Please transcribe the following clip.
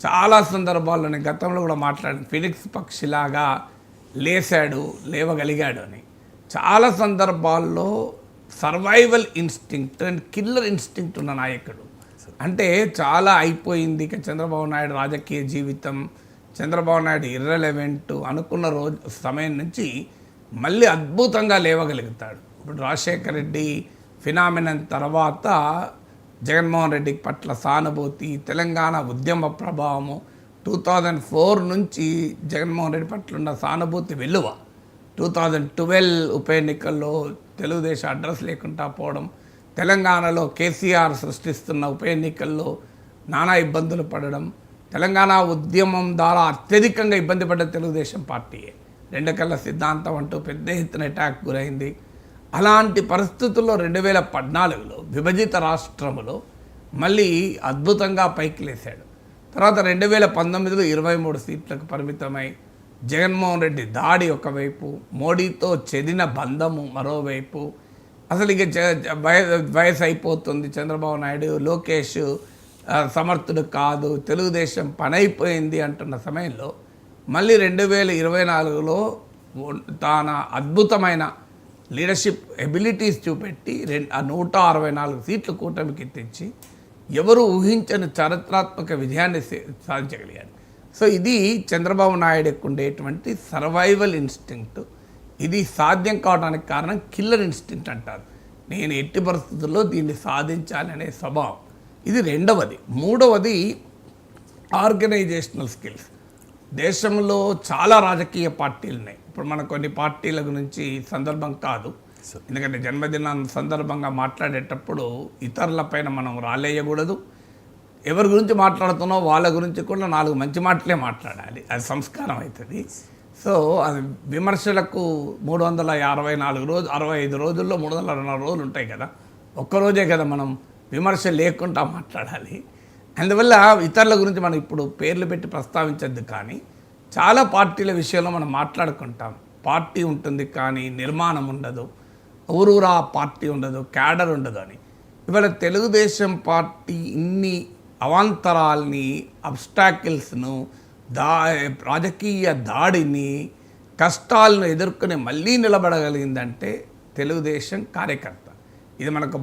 చాలా సందర్భాల్లో నేను గతంలో కూడా మాట్లాడాను, ఫినిక్స్ పక్షిలాగా లేవగలిగాడు అని. చాలా సందర్భాల్లో survival instinct and killer instinct ఉన్న నాయకుడు. అంటే చాలా అయిపోయింది ఇక చంద్రబాబు నాయుడు రాజకీయ జీవితం, చంద్రబాబు నాయుడు ఇర్రెలెవెంట్ అనుకున్న సమయం నుంచి మళ్ళీ అద్భుతంగా లేవగలుగుతాడు. ఇప్పుడు రాజశేఖర రెడ్డి ఫినామినన్ తర్వాత జగన్మోహన్ రెడ్డి పట్ల సానుభూతి, తెలంగాణ ఉద్యమ ప్రభావము, 2004 నుంచి జగన్మోహన్ రెడ్డి పట్ల ఉన్న సానుభూతి వెలువ, 2012 ఉప ఎన్నికల్లో తెలుగుదేశం అడ్రస్ లేకుండా పోవడం, తెలంగాణలో కేసీఆర్ సృష్టిస్తున్న ఉప ఎన్నికల్లో నానా ఇబ్బందులు పడడం, తెలంగాణ ఉద్యమం ద్వారా అత్యధికంగా ఇబ్బంది పడ్డ తెలుగుదేశం పార్టీయే. 2 కళ్ళ సిద్ధాంతం అంటూ పెద్ద ఎత్తున అటాక్ గురైంది. అలాంటి పరిస్థితుల్లో 2014లో విభజిత రాష్ట్రములో మళ్ళీ అద్భుతంగా పైకి లేశాడు. తర్వాత 2019లో 23 సీట్లకు పరిమితమై జగన్మోహన్ రెడ్డి దాడి ఒకవైపు, మోడీతో చెదిన బంధము మరోవైపు, అసలు ఇక వయసు అయిపోతుంది, చంద్రబాబు నాయుడు లోకేష్ సమర్థుడు కాదు, తెలుగుదేశం పనైపోయింది అంటున్న సమయంలో మళ్ళీ 2024లో తన అద్భుతమైన లీడర్షిప్ ఎబిలిటీస్ చూపెట్టి 164 సీట్లు కూటమికి తెచ్చి ఎవరు ఊహించని చారిత్రాత్మక విజయాన్ని సాధించగలిగారు. సో ఇది చంద్రబాబు నాయుడుకు ఉండేటువంటి సర్వైవల్ ఇన్స్టింక్ట్. ఇది సాధ్యం కావడానికి కారణం కిల్లర్ ఇన్స్టింక్ట్ అంటారు. నేను ఎట్టి పరిస్థితుల్లో దీన్ని సాధించాలనే స్వభావం. ఇది రెండవది. మూడవది ఆర్గనైజేషనల్ స్కిల్స్. దేశంలో చాలా రాజకీయ పార్టీలు ఉన్నాయి. ఇప్పుడు మన కొన్ని పార్టీల గురించి సందర్భం కాదు, ఎందుకంటే జన్మదినం సందర్భంగా మాట్లాడేటప్పుడు ఇతరులపైన మనం రాలేయకూడదు. ఎవరి గురించి మాట్లాడుతున్నో వాళ్ళ గురించి కూడా 4 మంచి మాటలే మాట్లాడాలి, అది సంస్కారం అవుతుంది. సో అది విమర్శలకు 364 రోజు 65 రోజుల్లో 364 రోజులు ఉంటాయి కదా, ఒక్కరోజే కదా మనం విమర్శ లేకుండా మాట్లాడాలి. అందువల్ల ఇతరుల గురించి మనం ఇప్పుడు పేర్లు పెట్టి ప్రస్తావించద్దు. కానీ చాలా పార్టీల విషయంలో మనం మాట్లాడుకుంటాం. పార్టీ ఉంటుంది కానీ నిర్మాణం ఉండదు, ఊరూరా పార్టీ ఉండదు, క్యాడర్ ఉండదు అని. ఇవాళ తెలుగుదేశం పార్టీ ఇన్ని అవాంతరాల్ని, అబ్స్టాకిల్స్ను, రాజకీయ దాడిని, కష్టాలను ఎదుర్కొని మళ్ళీ నిలబడగలిగిందంటే తెలుగుదేశం కార్యకర్త. ఇది మనకు